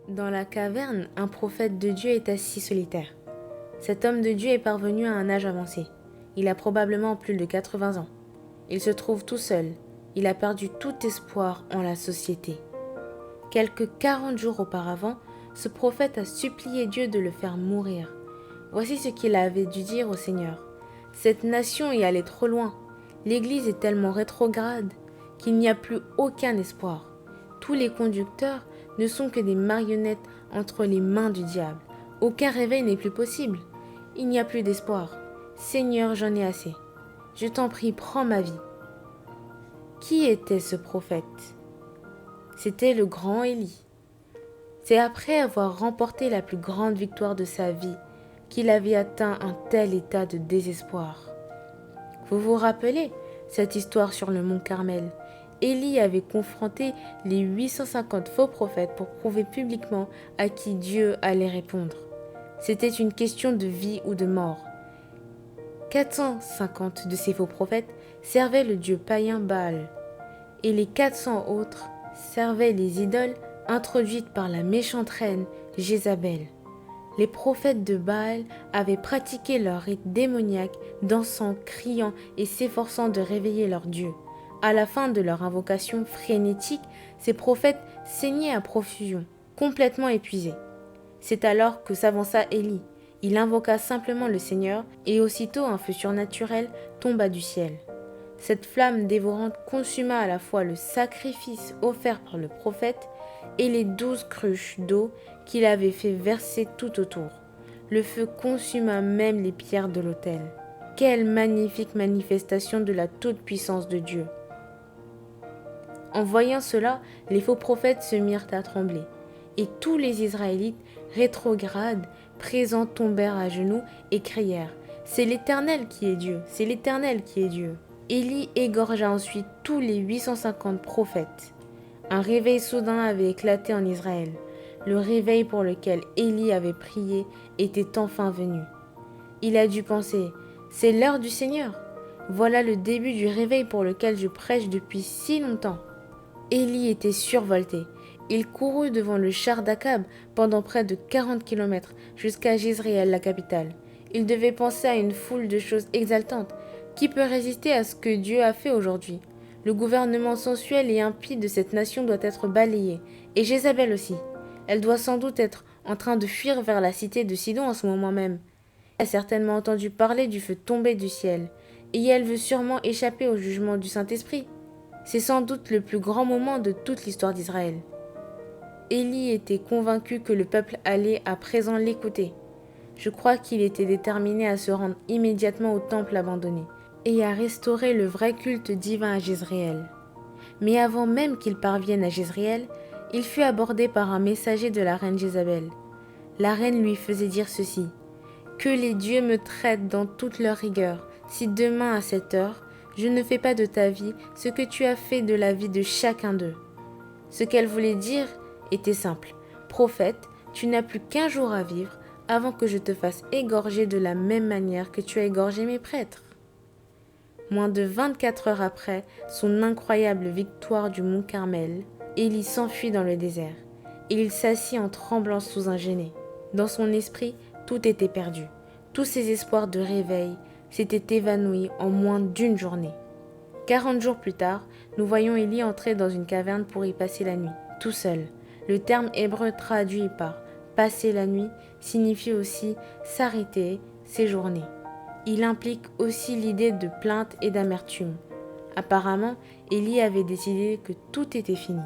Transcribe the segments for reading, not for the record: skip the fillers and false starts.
Dans la caverne, un prophète de Dieu est assis solitaire. Cet homme de Dieu est parvenu à un âge avancé. Il a probablement plus de 80 ans. Il se trouve tout seul. Il a perdu tout espoir en la société. Quelques 40 jours auparavant, ce prophète a supplié Dieu de le faire mourir. Voici ce qu'il avait dû dire au Seigneur. Cette nation est allée trop loin. L'Église est tellement rétrograde qu'il n'y a plus aucun espoir. Tous les conducteurs ne sont que des marionnettes entre les mains du diable. Aucun réveil n'est plus possible. Il n'y a plus d'espoir. Seigneur, j'en ai assez. Je t'en prie, prends ma vie. Qui était ce prophète? C'était le grand Élie. C'est après avoir remporté la plus grande victoire de sa vie qu'il avait atteint un tel état de désespoir. Vous vous rappelez cette histoire sur le mont Carmel? Élie avait confronté les 850 faux prophètes pour prouver publiquement à qui Dieu allait répondre. C'était une question de vie ou de mort. 450 de ces faux prophètes servaient le dieu païen Baal, et les 400 autres servaient les idoles introduites par la méchante reine Jézabel. Les prophètes de Baal avaient pratiqué leur rite démoniaque, dansant, criant et s'efforçant de réveiller leur Dieu. À la fin de leur invocation frénétique, ces prophètes saignaient à profusion, complètement épuisés. C'est alors que s'avança Élie. Il invoqua simplement le Seigneur, et aussitôt un feu surnaturel tomba du ciel. Cette flamme dévorante consuma à la fois le sacrifice offert par le prophète et les 12 cruches d'eau qu'il avait fait verser tout autour. Le feu consuma même les pierres de l'autel. Quelle magnifique manifestation de la toute-puissance de Dieu! En voyant cela, les faux prophètes se mirent à trembler, et tous les Israélites rétrogrades présents tombèrent à genoux et crièrent « C'est l'Éternel qui est Dieu, c'est l'Éternel qui est Dieu !» Élie égorgea ensuite tous les 850 prophètes. Un réveil soudain avait éclaté en Israël. Le réveil pour lequel Élie avait prié était enfin venu. Il a dû penser « C'est l'heure du Seigneur. Voilà le début du réveil pour lequel je prêche depuis si longtemps. » Élie était survolté. Il courut devant le char d'Akab pendant près de 40 kilomètres jusqu'à Jezréel, la capitale. Il devait penser à une foule de choses exaltantes. Qui peut résister à ce que Dieu a fait aujourd'hui? Le gouvernement sensuel et impie de cette nation doit être balayé, et Jézabel aussi. Elle doit sans doute être en train de fuir vers la cité de Sidon en ce moment même. Elle a certainement entendu parler du feu tombé du ciel, et elle veut sûrement échapper au jugement du Saint-Esprit. C'est sans doute le plus grand moment de toute l'histoire d'Israël. Élie était convaincu que le peuple allait à présent l'écouter. Je crois qu'il était déterminé à se rendre immédiatement au temple abandonné et à restaurer le vrai culte divin à Jezréel. Mais avant même qu'il parvienne à Jezréel, il fut abordé par un messager de la reine Jézabel. La reine lui faisait dire ceci: « Que les dieux me traitent dans toute leur rigueur, si demain à cette heure, je ne fais pas de ta vie ce que tu as fait de la vie de chacun d'eux. » Ce qu'elle voulait dire était simple. « Prophète, tu n'as plus qu'1 jour à vivre avant que je te fasse égorger de la même manière que tu as égorgé mes prêtres. » Moins de 24 heures après son incroyable victoire du mont Carmel, Élie s'enfuit dans le désert, et il s'assit en tremblant sous un genêt. Dans son esprit, tout était perdu. Tous ses espoirs de réveil s'étaient évanouis en moins d'1 journée. 40 jours plus tard, nous voyons Élie entrer dans une caverne pour y passer la nuit, tout seul. Le terme hébreu traduit par « passer la nuit » signifie aussi s'arrêter, séjourner. Il implique aussi l'idée de plainte et d'amertume. Apparemment, Élie avait décidé que tout était fini.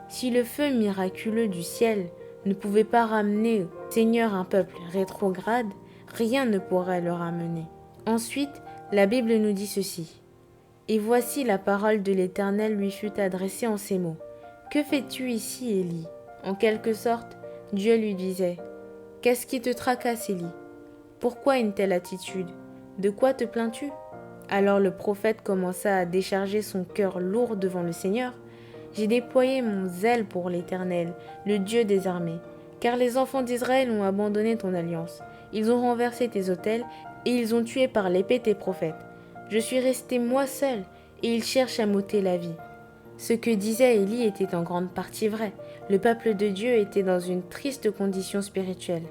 Si le feu miraculeux du ciel ne pouvait pas ramener au Seigneur un peuple rétrograde, rien ne pourrait le ramener. Ensuite, la Bible nous dit ceci. « Et voici la parole de l'Éternel lui fut adressée en ces mots. Que fais-tu ici, Élie ?» En quelque sorte, Dieu lui disait « Qu'est-ce qui te tracasse, Élie? Pourquoi une telle attitude? De quoi te plains-tu » Alors le prophète commença à décharger son cœur lourd devant le Seigneur. « J'ai déployé mon zèle pour l'Éternel, le Dieu des armées, car les enfants d'Israël ont abandonné ton alliance. Ils ont renversé tes autels et ils ont tué par l'épée tes prophètes. Je suis resté moi seul et ils cherchent à m'ôter la vie. » Ce que disait Élie était en grande partie vrai. Le peuple de Dieu était dans une triste condition spirituelle.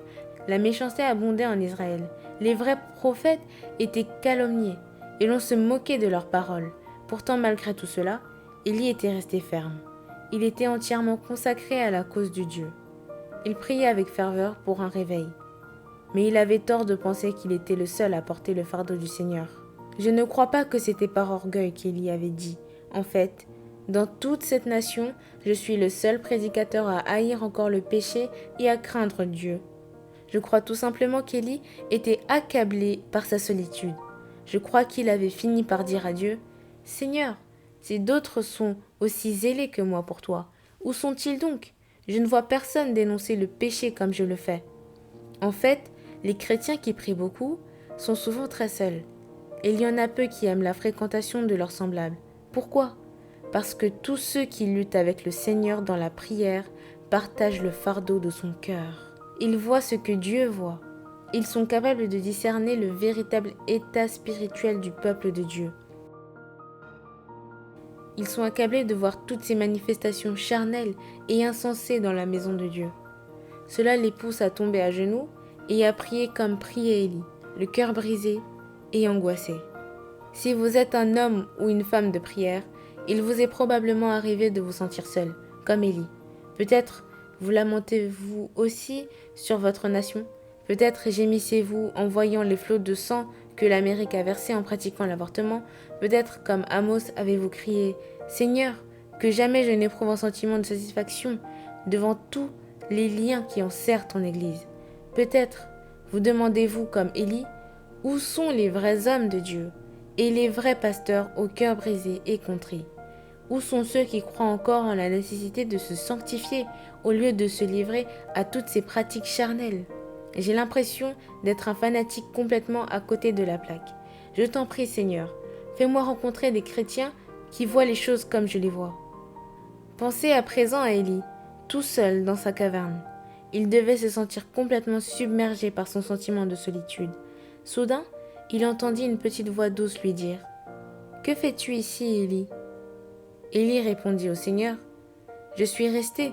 La méchanceté abondait en Israël. Les vrais prophètes étaient calomniés et l'on se moquait de leurs paroles. Pourtant, malgré tout cela, Élie était resté ferme. Il était entièrement consacré à la cause de Dieu. Il priait avec ferveur pour un réveil. Mais il avait tort de penser qu'il était le seul à porter le fardeau du Seigneur. Je ne crois pas que c'était par orgueil qu'Élie avait dit. En fait, dans toute cette nation, je suis le seul prédicateur à haïr encore le péché et à craindre Dieu. Je crois tout simplement qu'Élie était accablé par sa solitude. Je crois qu'il avait fini par dire à Dieu, « Seigneur, si d'autres sont aussi zélés que moi pour toi, où sont-ils donc? Je ne vois personne dénoncer le péché comme je le fais. » En fait, les chrétiens qui prient beaucoup sont souvent très seuls. Et il y en a peu qui aiment la fréquentation de leurs semblables. Pourquoi? Parce que tous ceux qui luttent avec le Seigneur dans la prière partagent le fardeau de son cœur. Ils voient ce que Dieu voit. Ils sont capables de discerner le véritable état spirituel du peuple de Dieu. Ils sont accablés de voir toutes ces manifestations charnelles et insensées dans la maison de Dieu. Cela les pousse à tomber à genoux et à prier comme priait Élie, le cœur brisé et angoissé. Si vous êtes un homme ou une femme de prière, il vous est probablement arrivé de vous sentir seul, comme Élie. Peut-être vous lamentez-vous aussi sur votre nation. Peut-être gémissez-vous en voyant les flots de sang que l'Amérique a versés en pratiquant l'avortement. Peut-être, comme Amos, avez-vous crié « Seigneur, que jamais je n'éprouve un sentiment de satisfaction devant tous les liens qui enserrent ton Église. » Peut-être vous demandez-vous, comme Élie, « Où sont les vrais hommes de Dieu et les vrais pasteurs au cœur brisé et contrit? Où sont ceux qui croient encore en la nécessité de se sanctifier au lieu de se livrer à toutes ces pratiques charnelles? J'ai l'impression d'être un fanatique complètement à côté de la plaque. Je t'en prie, Seigneur, fais-moi rencontrer des chrétiens qui voient les choses comme je les vois. Pensez à présent à Élie, tout seul dans sa caverne. Il devait se sentir complètement submergé par son sentiment de solitude. Soudain, il entendit une petite voix douce lui dire « Que fais-tu ici, Élie ?» Élie répondit au Seigneur « Je suis resté,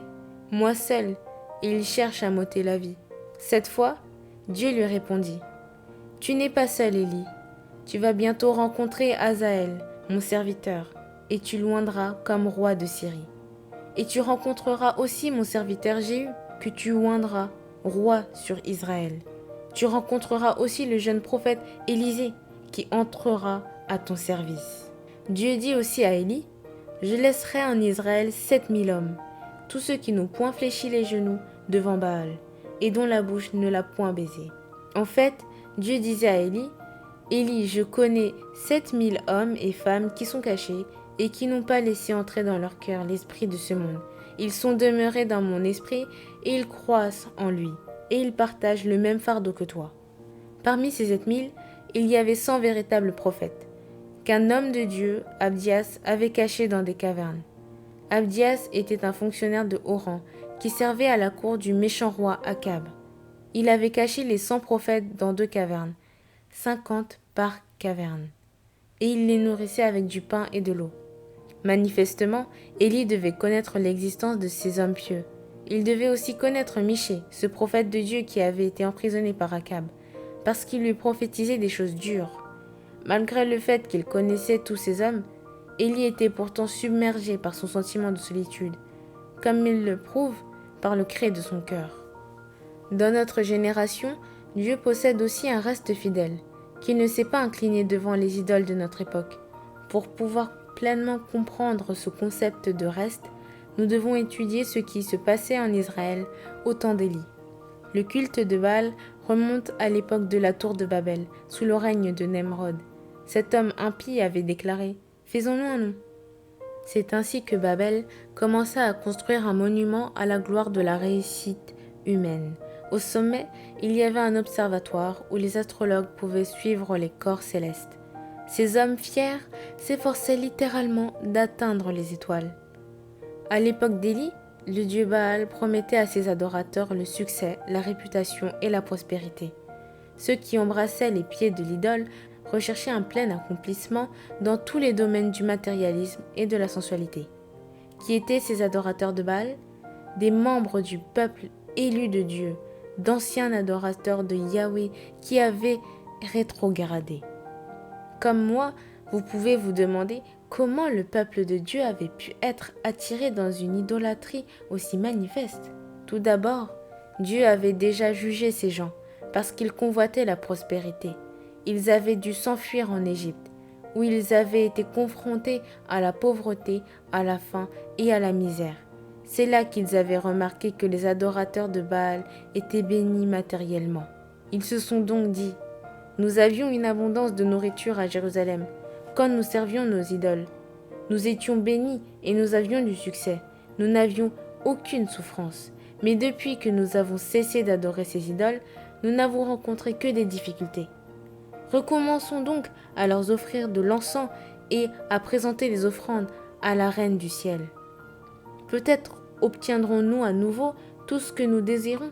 moi seul, et il cherche à m'ôter la vie. » Cette fois, Dieu lui répondit « Tu n'es pas seul, Élie. Tu vas bientôt rencontrer Hazaël, mon serviteur, et tu l'oindras comme roi de Syrie. Et tu rencontreras aussi mon serviteur Jéhu, que tu oindras roi sur Israël. Tu rencontreras aussi le jeune prophète Élisée, qui entrera à ton service. » Dieu dit aussi à Élie « Je laisserai en Israël 7000 hommes, tous ceux qui n'ont point fléchi les genoux devant Baal, et dont la bouche ne l'a point baisé. » En fait, Dieu disait à Élie « Élie, je connais 7000 hommes et femmes qui sont cachés et qui n'ont pas laissé entrer dans leur cœur l'esprit de ce monde. Ils sont demeurés dans mon esprit et ils croissent en lui, et ils partagent le même fardeau que toi. » Parmi ces 7000, il y avait 100 véritables prophètes, qu'un homme de Dieu, Abdias, avait cachés dans des cavernes. Abdias était un fonctionnaire de haut rang qui servait à la cour du méchant roi Akab. Il avait caché les 100 prophètes dans 2 cavernes, 50 par caverne, et il les nourrissait avec du pain et de l'eau. Manifestement, Élie devait connaître l'existence de ces hommes pieux. Il devait aussi connaître Michée, ce prophète de Dieu qui avait été emprisonné par Akab, parce qu'il lui prophétisait des choses dures. Malgré le fait qu'il connaissait tous ces hommes, Élie était pourtant submergé par son sentiment de solitude, comme il le prouve par le cri de son cœur. Dans notre génération, Dieu possède aussi un reste fidèle, qui ne s'est pas incliné devant les idoles de notre époque. Pour pouvoir pleinement comprendre ce concept de reste, nous devons étudier ce qui se passait en Israël au temps d'Élie. Le culte de Baal remonte à l'époque de la tour de Babel, sous le règne de Nemrod. Cet homme impie avait déclaré « Faisons-nous un nom ». C'est ainsi que Babel commença à construire un monument à la gloire de la réussite humaine. Au sommet, il y avait un observatoire où les astrologues pouvaient suivre les corps célestes. Ces hommes fiers s'efforçaient littéralement d'atteindre les étoiles. À l'époque d'Élie, le dieu Baal promettait à ses adorateurs le succès, la réputation et la prospérité. Ceux qui embrassaient les pieds de l'idole recherchaient un plein accomplissement dans tous les domaines du matérialisme et de la sensualité. Qui étaient ces adorateurs de Baal? des membres du peuple élu de Dieu, d'anciens adorateurs de Yahweh qui avaient rétrogradé. Comme moi, vous pouvez vous demander comment le peuple de Dieu avait pu être attiré dans une idolâtrie aussi manifeste. Tout d'abord, Dieu avait déjà jugé ces gens parce qu'ils convoitaient la prospérité. Ils avaient dû s'enfuir en Égypte, où ils avaient été confrontés à la pauvreté, à la faim et à la misère. C'est là qu'ils avaient remarqué que les adorateurs de Baal étaient bénis matériellement. Ils se sont donc dit: nous avions une abondance de nourriture à Jérusalem, quand nous servions nos idoles. Nous étions bénis et nous avions du succès. Nous n'avions aucune souffrance. Mais depuis que nous avons cessé d'adorer ces idoles, nous n'avons rencontré que des difficultés. Recommençons donc à leur offrir de l'encens et à présenter les offrandes à la Reine du ciel. Peut-être obtiendrons-nous à nouveau tout ce que nous désirons.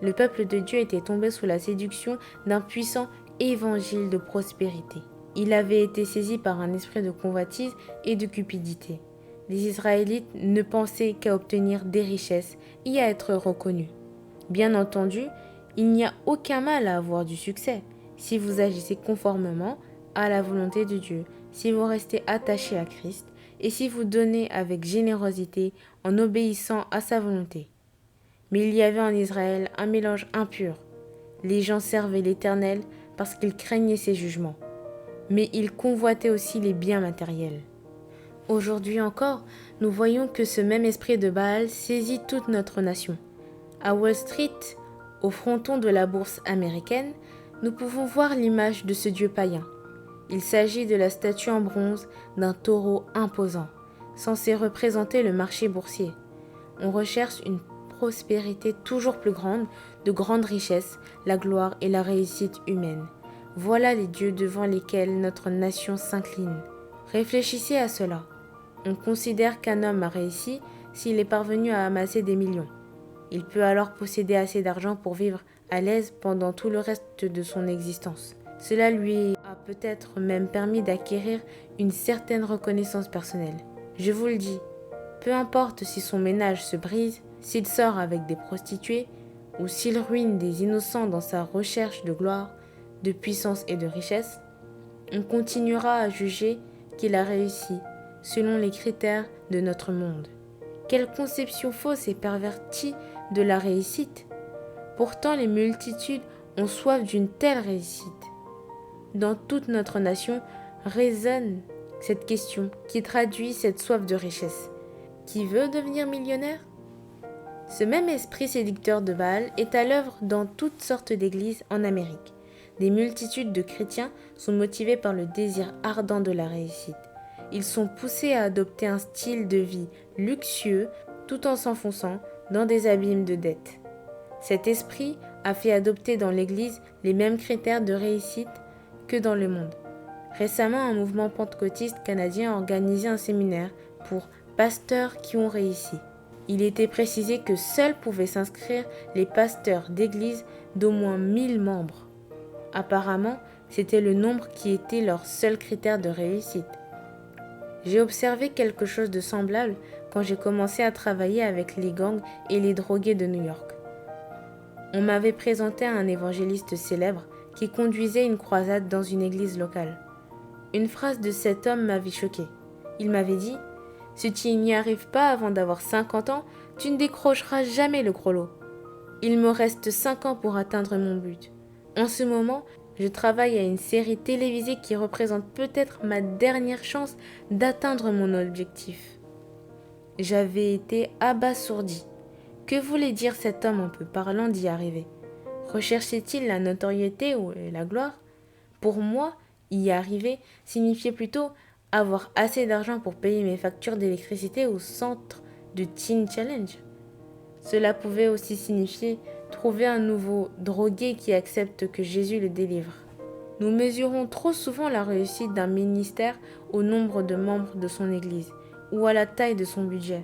Le peuple de Dieu était tombé sous la séduction d'un puissant évangile de prospérité. Il avait été saisi par un esprit de convoitise et de cupidité. Les Israélites ne pensaient qu'à obtenir des richesses et à être reconnus. Bien entendu, il n'y a aucun mal à avoir du succès si vous agissez conformément à la volonté de Dieu, si vous restez attachés à Christ et si vous donnez avec générosité en obéissant à sa volonté. Mais il y avait en Israël un mélange impur. Les gens servaient l'Éternel parce qu'ils craignaient ses jugements, mais ils convoitaient aussi les biens matériels. Aujourd'hui encore, nous voyons que ce même esprit de Baal saisit toute notre nation. À Wall Street, au fronton de la bourse américaine, nous pouvons voir l'image de ce dieu païen. Il s'agit de la statue en bronze d'un taureau imposant, censé représenter le marché boursier. On recherche une prospérité toujours plus grande, de grandes richesses, la gloire et la réussite humaine. Voilà les dieux devant lesquels notre nation s'incline. Réfléchissez à cela. On considère qu'un homme a réussi s'il est parvenu à amasser des millions. Il peut alors posséder assez d'argent pour vivre à l'aise pendant tout le reste de son existence. Cela lui a peut-être même permis d'acquérir une certaine reconnaissance personnelle. Je vous le dis, peu importe si son ménage se brise, s'il sort avec des prostituées, ou s'il ruine des innocents dans sa recherche de gloire, de puissance et de richesse, on continuera à juger qu'il a réussi selon les critères de notre monde. Quelle conception fausse et pervertie de la réussite! Pourtant, les multitudes ont soif d'une telle réussite. Dans toute notre nation résonne cette question qui traduit cette soif de richesse. Qui veut devenir millionnaire? Ce même esprit séducteur de Baal est à l'œuvre dans toutes sortes d'églises en Amérique. Des multitudes de chrétiens sont motivés par le désir ardent de la réussite. Ils sont poussés à adopter un style de vie luxueux tout en s'enfonçant dans des abîmes de dettes. Cet esprit a fait adopter dans l'Église les mêmes critères de réussite que dans le monde. Récemment, un mouvement pentecôtiste canadien a organisé un séminaire pour pasteurs qui ont réussi. Il était précisé que seuls pouvaient s'inscrire les pasteurs d'église d'au moins 1000 membres. Apparemment, c'était le nombre qui était leur seul critère de réussite. J'ai observé quelque chose de semblable quand j'ai commencé à travailler avec les gangs et les drogués de New York. On m'avait présenté un évangéliste célèbre qui conduisait une croisade dans une église locale. Une phrase de cet homme m'avait choqué. Il m'avait dit: « Si tu n'y arrives pas avant d'avoir 50 ans, tu ne décrocheras jamais le gros lot. Il me reste 5 ans pour atteindre mon but. En ce moment, je travaille à une série télévisée qui représente peut-être ma dernière chance d'atteindre mon objectif. » J'avais été abasourdi. Que voulait dire cet homme en peu parlant d'y arriver? Recherchait-il la notoriété ou la gloire? Pour moi, y arriver signifiait plutôt avoir assez d'argent pour payer mes factures d'électricité au centre de Teen Challenge. Cela pouvait aussi signifier trouver un nouveau drogué qui accepte que Jésus le délivre. Nous mesurons trop souvent la réussite d'un ministère au nombre de membres de son Église ou à la taille de son budget.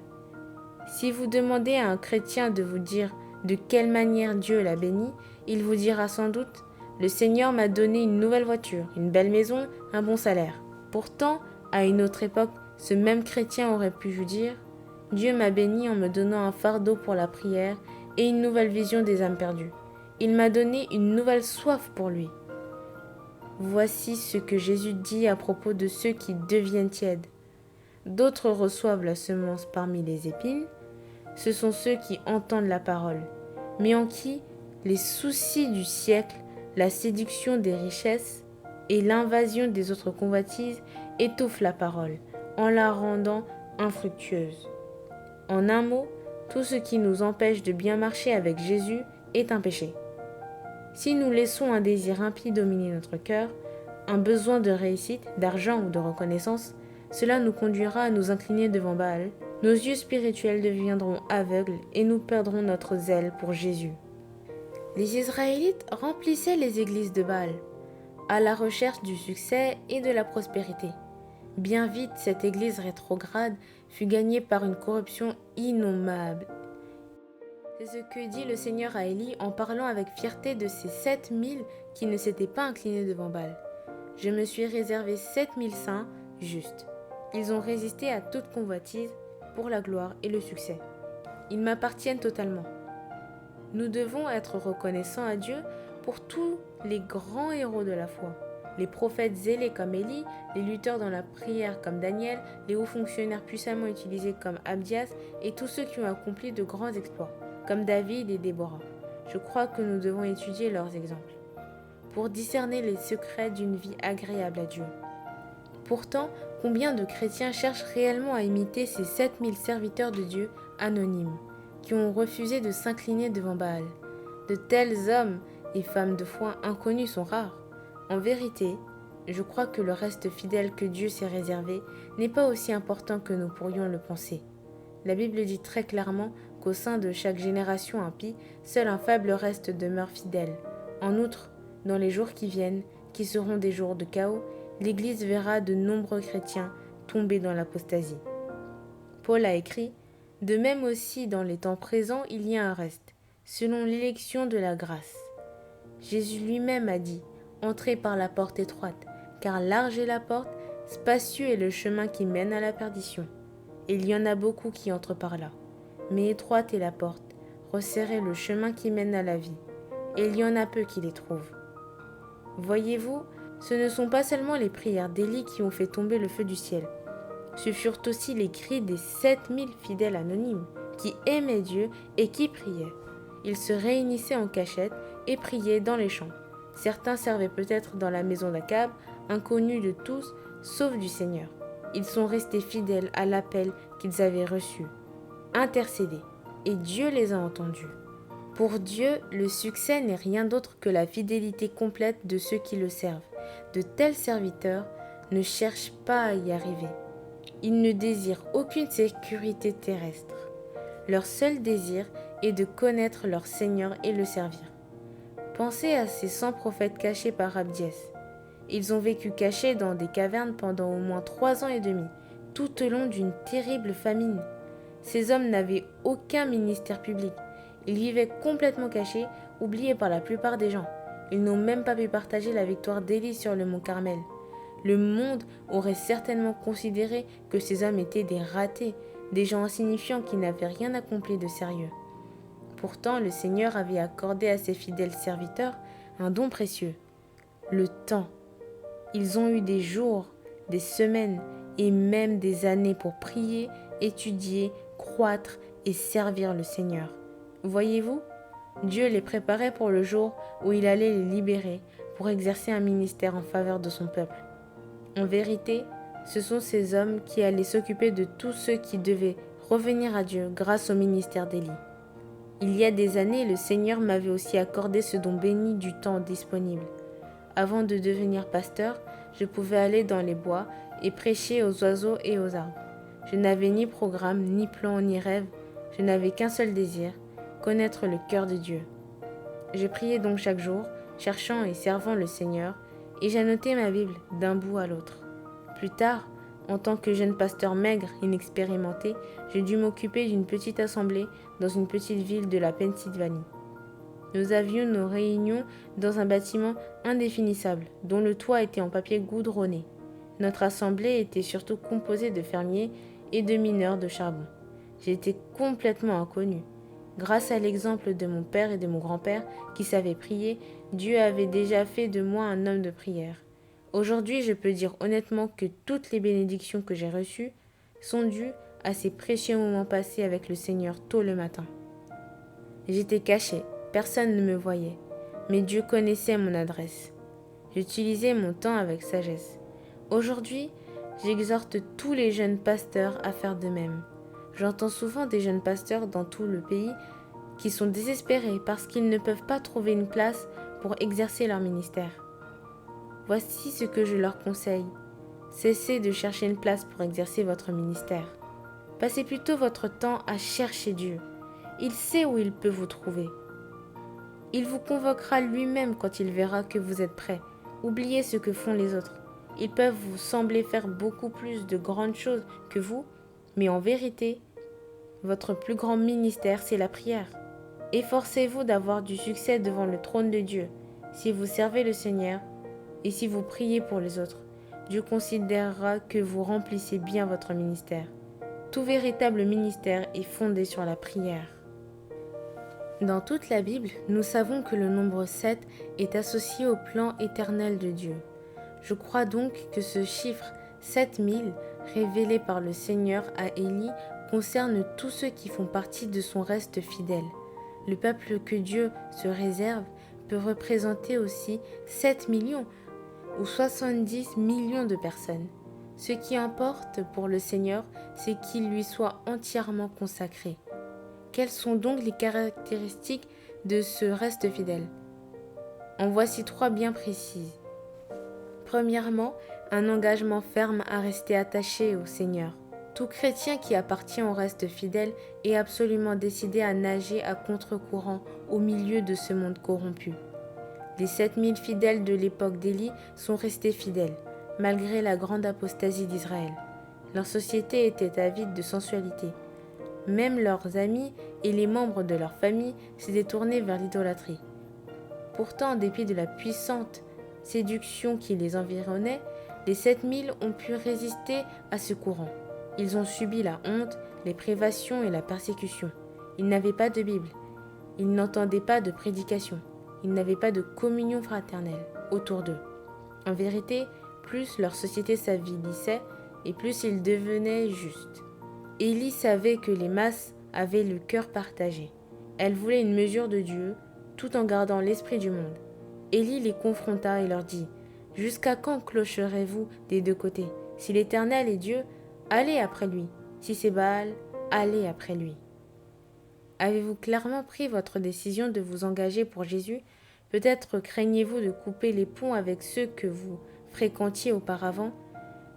Si vous demandez à un chrétien de vous dire de quelle manière Dieu l'a béni, il vous dira sans doute: « Le Seigneur m'a donné une nouvelle voiture, une belle maison, un bon salaire. » Pourtant, à une autre époque, ce même chrétien aurait pu vous dire: « Dieu m'a béni en me donnant un fardeau pour la prière et une nouvelle vision des âmes perdues. Il m'a donné une nouvelle soif pour lui. Voici ce que Jésus dit à propos de ceux qui deviennent tièdes. D'autres reçoivent la semence parmi les épines. Ce sont ceux qui entendent la parole, mais en qui les soucis du siècle, la séduction des richesses et l'invasion des autres convoitises étouffent la parole, en la rendant infructueuse. En un mot, tout ce qui nous empêche de bien marcher avec Jésus est un péché. Si nous laissons un désir impie dominer notre cœur, un besoin de réussite, d'argent ou de reconnaissance, cela nous conduira à nous incliner devant Baal. Nos yeux spirituels deviendront aveugles et nous perdrons notre zèle pour Jésus. Les Israélites remplissaient les églises de Baal, à la recherche du succès et de la prospérité. Bien vite, cette église rétrograde fut gagnée par une corruption innommable. C'est ce que dit le Seigneur à Élie en parlant avec fierté de ces 7000 qui ne s'étaient pas inclinés devant Baal. Je me suis réservé 7000 saints justes. Ils ont résisté à toute convoitise pour la gloire et le succès. Ils m'appartiennent totalement. Nous devons être reconnaissants à Dieu pour tous les grands héros de la foi. Les prophètes zélés comme Élie, les lutteurs dans la prière comme Daniel, les hauts fonctionnaires puissamment utilisés comme Abdias et tous ceux qui ont accompli de grands exploits, comme David et Déborah. Je crois que nous devons étudier leurs exemples pour discerner les secrets d'une vie agréable à Dieu. Pourtant, combien de chrétiens cherchent réellement à imiter ces 7000 serviteurs de Dieu anonymes, qui ont refusé de s'incliner devant Baal? De tels hommes et femmes de foi inconnus sont rares. En vérité, je crois que le reste fidèle que Dieu s'est réservé n'est pas aussi important que nous pourrions le penser. La Bible dit très clairement qu'au sein de chaque génération impie, seul un faible reste demeure fidèle. En outre, dans les jours qui viennent, qui seront des jours de chaos, l'Église verra de nombreux chrétiens tomber dans l'apostasie. Paul a écrit « De même aussi dans les temps présents, il y a un reste, selon l'élection de la grâce. » Jésus lui-même a dit « Entrez par la porte étroite, car large est la porte, spacieux est le chemin qui mène à la perdition. Et il y en a beaucoup qui entrent par là. Mais étroite est la porte, resserré le chemin qui mène à la vie, et il y en a peu qui les trouvent. » Voyez-vous, ce ne sont pas seulement les prières d'Élie qui ont fait tomber le feu du ciel. Ce furent aussi les cris des 7000 fidèles anonymes qui aimaient Dieu et qui priaient. Ils se réunissaient en cachette et priaient dans les champs. Certains servaient peut-être dans la maison d'Akab, inconnus de tous, sauf du Seigneur. Ils sont restés fidèles à l'appel qu'ils avaient reçu, intercédés, et Dieu les a entendus. Pour Dieu, le succès n'est rien d'autre que la fidélité complète de ceux qui le servent. De tels serviteurs ne cherchent pas à y arriver. Ils ne désirent aucune sécurité terrestre. Leur seul désir est de connaître leur Seigneur et le servir. Pensez à ces 100 prophètes cachés par Abdias. Ils ont vécu cachés dans des cavernes pendant au moins 3 ans et demi, tout au long d'une terrible famine. Ces hommes n'avaient aucun ministère public. Ils vivaient complètement cachés, oubliés par la plupart des gens. Ils n'ont même pas pu partager la victoire d'Élie sur le mont Carmel. Le monde aurait certainement considéré que ces hommes étaient des ratés, des gens insignifiants qui n'avaient rien accompli de sérieux. Pourtant, le Seigneur avait accordé à ses fidèles serviteurs un don précieux, le temps. Ils ont eu des jours, des semaines et même des années pour prier, étudier, croître et servir le Seigneur. Voyez-vous, Dieu les préparait pour le jour où il allait les libérer pour exercer un ministère en faveur de son peuple. En vérité, ce sont ces hommes qui allaient s'occuper de tous ceux qui devaient revenir à Dieu grâce au ministère d'Élie. Il y a des années, le Seigneur m'avait aussi accordé ce don béni du temps disponible. Avant de devenir pasteur, je pouvais aller dans les bois et prêcher aux oiseaux et aux arbres. Je n'avais ni programme, ni plan, ni rêve. Je n'avais qu'un seul désir, connaître le cœur de Dieu. Je priais donc chaque jour, cherchant et servant le Seigneur, et j'annotais ma Bible d'un bout à l'autre. Plus tard, en tant que jeune pasteur maigre, inexpérimenté, j'ai dû m'occuper d'une petite assemblée dans une petite ville de la Pennsylvanie. Nous avions nos réunions dans un bâtiment indéfinissable, dont le toit était en papier goudronné. Notre assemblée était surtout composée de fermiers et de mineurs de charbon. J'étais complètement inconnue. Grâce à l'exemple de mon père et de mon grand-père qui savaient prier, Dieu avait déjà fait de moi un homme de prière. Aujourd'hui, je peux dire honnêtement que toutes les bénédictions que j'ai reçues sont dues à ces précieux moments passés avec le Seigneur tôt le matin. J'étais cachée, personne ne me voyait, mais Dieu connaissait mon adresse. J'utilisais mon temps avec sagesse. Aujourd'hui, j'exhorte tous les jeunes pasteurs à faire de même. J'entends souvent des jeunes pasteurs dans tout le pays qui sont désespérés parce qu'ils ne peuvent pas trouver une place pour exercer leur ministère. Voici ce que je leur conseille. Cessez de chercher une place pour exercer votre ministère. Passez plutôt votre temps à chercher Dieu. Il sait où il peut vous trouver. Il vous convoquera lui-même quand il verra que vous êtes prêt. Oubliez ce que font les autres. Ils peuvent vous sembler faire beaucoup plus de grandes choses que vous, mais en vérité, votre plus grand ministère, c'est la prière. Efforcez-vous d'avoir du succès devant le trône de Dieu. Si vous servez le Seigneur et si vous priez pour les autres, Dieu considérera que vous remplissez bien votre ministère. Tout véritable ministère est fondé sur la prière. Dans toute la Bible, nous savons que le nombre 7 est associé au plan éternel de Dieu. Je crois donc que ce chiffre 7000, révélé par le Seigneur à Élie, concerne tous ceux qui font partie de son reste fidèle. Le peuple que Dieu se réserve peut représenter aussi 7 millions ou 70 millions de personnes. Ce qui importe pour le Seigneur, c'est qu'il lui soit entièrement consacré. Quelles sont donc les caractéristiques de ce reste fidèle? En voici 3 bien précises. Premièrement, un engagement ferme à rester attaché au Seigneur. Tout chrétien qui appartient au reste fidèle est absolument décidé à nager à contre-courant au milieu de ce monde corrompu. Les 7000 fidèles de l'époque d'Élie sont restés fidèles, malgré la grande apostasie d'Israël. Leur société était avide de sensualité. Même leurs amis et les membres de leur famille s'étaient tournés vers l'idolâtrie. Pourtant, en dépit de la puissante séduction qui les environnait, les 7000 ont pu résister à ce courant. Ils ont subi la honte, les privations et la persécution. Ils n'avaient pas de Bible. Ils n'entendaient pas de prédication. Ils n'avaient pas de communion fraternelle autour d'eux. En vérité, plus leur société s'avilissait et plus ils devenaient justes. Élie savait que les masses avaient le cœur partagé. Elles voulaient une mesure de Dieu, tout en gardant l'esprit du monde. Élie les confronta et leur dit : « Jusqu'à quand clocherez-vous des deux côtés ? Si l'Éternel est Dieu, allez après lui. Si c'est Baal, allez après lui. » Avez-vous clairement pris votre décision de vous engager pour Jésus ? Peut-être craignez-vous de couper les ponts avec ceux que vous fréquentiez auparavant.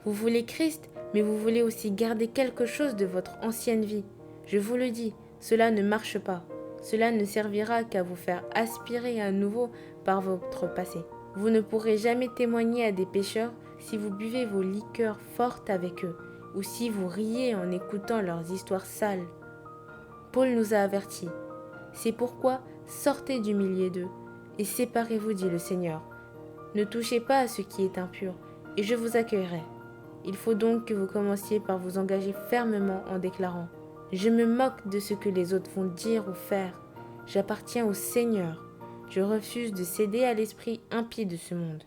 Vous voulez Christ, mais vous voulez aussi garder quelque chose de votre ancienne vie. Je vous le dis, cela ne marche pas. Cela ne servira qu'à vous faire aspirer à nouveau par votre passé. Vous ne pourrez jamais témoigner à des pécheurs si vous buvez vos liqueurs fortes avec eux, ou si vous riez en écoutant leurs histoires sales. Paul nous a avertis. C'est pourquoi sortez du milieu d'eux et séparez-vous, dit le Seigneur. Ne touchez pas à ce qui est impur, et je vous accueillerai. Il faut donc que vous commenciez par vous engager fermement en déclarant : « Je me moque de ce que les autres vont dire ou faire. J'appartiens au Seigneur. Je refuse de céder à l'esprit impie de ce monde. »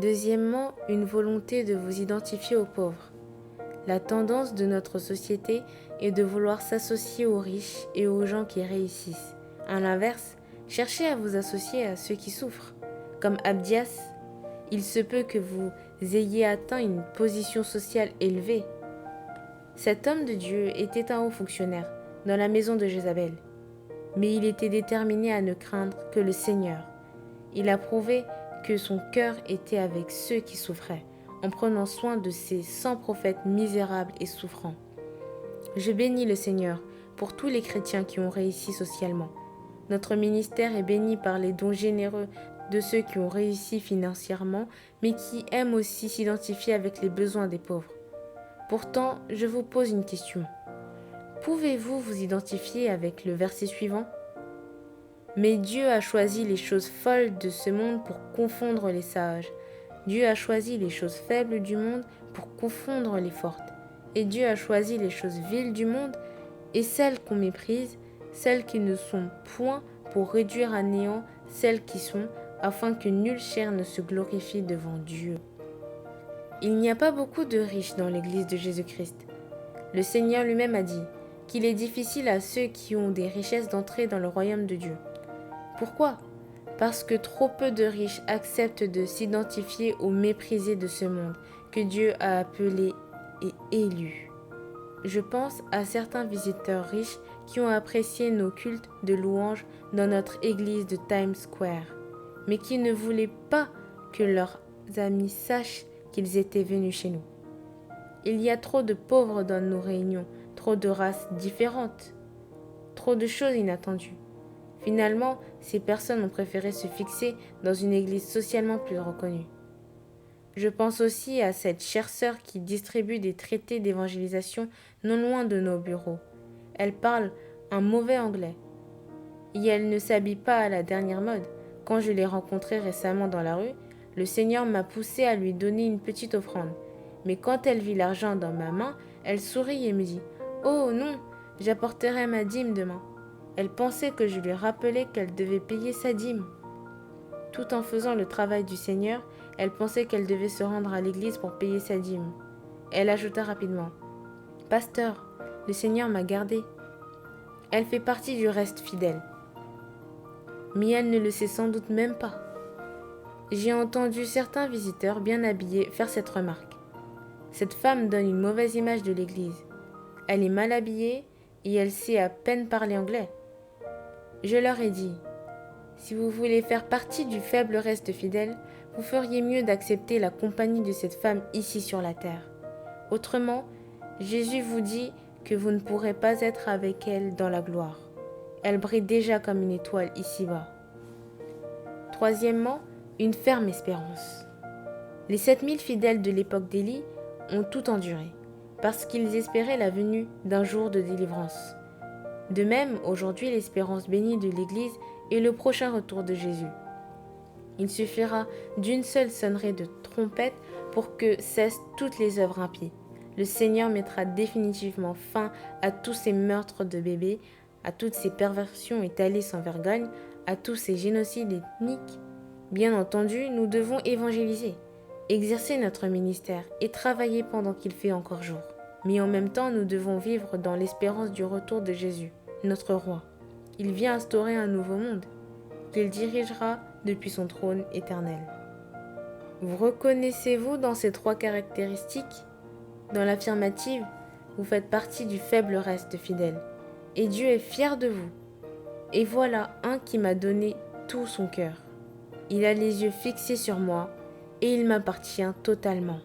Deuxièmement, une volonté de vous identifier aux pauvres. La tendance de notre société est de vouloir s'associer aux riches et aux gens qui réussissent. À l'inverse, cherchez à vous associer à ceux qui souffrent. Comme Abdias, il se peut que vous ayez atteint une position sociale élevée. Cet homme de Dieu était un haut fonctionnaire dans la maison de Jézabel, mais il était déterminé à ne craindre que le Seigneur. Il a prouvé que son cœur était avec ceux qui souffraient, en prenant soin de ces 100 prophètes misérables et souffrants. Je bénis le Seigneur pour tous les chrétiens qui ont réussi socialement. Notre ministère est béni par les dons généreux de ceux qui ont réussi financièrement, mais qui aiment aussi s'identifier avec les besoins des pauvres. Pourtant, je vous pose une question. Pouvez-vous vous identifier avec le verset suivant ? « Mais Dieu a choisi les choses folles de ce monde pour confondre les sages. Dieu a choisi les choses faibles du monde pour confondre les fortes. Et Dieu a choisi les choses viles du monde et celles qu'on méprise, celles qui ne sont point, pour réduire à néant celles qui sont, afin que nulle chair ne se glorifie devant Dieu. Il n'y a pas beaucoup de riches dans l'Église de Jésus-Christ. Le Seigneur lui-même a dit qu'il est difficile à ceux qui ont des richesses d'entrer dans le royaume de Dieu. Pourquoi ? Parce que trop peu de riches acceptent de s'identifier aux méprisés de ce monde que Dieu a appelés et élus. Je pense à certains visiteurs riches qui ont apprécié nos cultes de louanges dans notre église de Times Square, mais qui ne voulaient pas que leurs amis sachent qu'ils étaient venus chez nous. Il y a trop de pauvres dans nos réunions, trop de races différentes, trop de choses inattendues. Finalement, ces personnes ont préféré se fixer dans une église socialement plus reconnue. Je pense aussi à cette chère sœur qui distribue des traités d'évangélisation non loin de nos bureaux. Elle parle un mauvais anglais. Et elle ne s'habille pas à la dernière mode. Quand je l'ai rencontrée récemment dans la rue, le Seigneur m'a poussé à lui donner une petite offrande. Mais quand elle vit l'argent dans ma main, elle sourit et me dit « Oh non, j'apporterai ma dîme demain ». Elle pensait que je lui rappelais qu'elle devait payer sa dîme. Tout en faisant le travail du Seigneur, elle pensait qu'elle devait se rendre à l'église pour payer sa dîme. Elle ajouta rapidement « Pasteur, le Seigneur m'a gardée. » Elle fait partie du reste fidèle. Mais elle ne le sait sans doute même pas. J'ai entendu certains visiteurs bien habillés faire cette remarque. Cette femme donne une mauvaise image de l'église. Elle est mal habillée et elle sait à peine parler anglais. Je leur ai dit, si vous voulez faire partie du faible reste fidèle, vous feriez mieux d'accepter la compagnie de cette femme ici sur la terre. Autrement, Jésus vous dit que vous ne pourrez pas être avec elle dans la gloire. Elle brille déjà comme une étoile ici-bas. Troisièmement, une ferme espérance. Les 7000 fidèles de l'époque d'Élie ont tout enduré, parce qu'ils espéraient la venue d'un jour de délivrance. De même, aujourd'hui, l'espérance bénie de l'Église est le prochain retour de Jésus. Il suffira d'une seule sonnerie de trompette pour que cessent toutes les œuvres impies. Le Seigneur mettra définitivement fin à tous ces meurtres de bébés, à toutes ces perversions étalées sans vergogne, à tous ces génocides ethniques. Bien entendu, nous devons évangéliser, exercer notre ministère et travailler pendant qu'il fait encore jour. Mais en même temps, nous devons vivre dans l'espérance du retour de Jésus, notre roi. Il vient instaurer un nouveau monde qu'il dirigera depuis son trône éternel. Vous reconnaissez-vous dans ces trois caractéristiques ? Dans l'affirmative, vous faites partie du faible reste fidèle. Et Dieu est fier de vous. Et voilà un qui m'a donné tout son cœur. Il a les yeux fixés sur moi et il m'appartient totalement.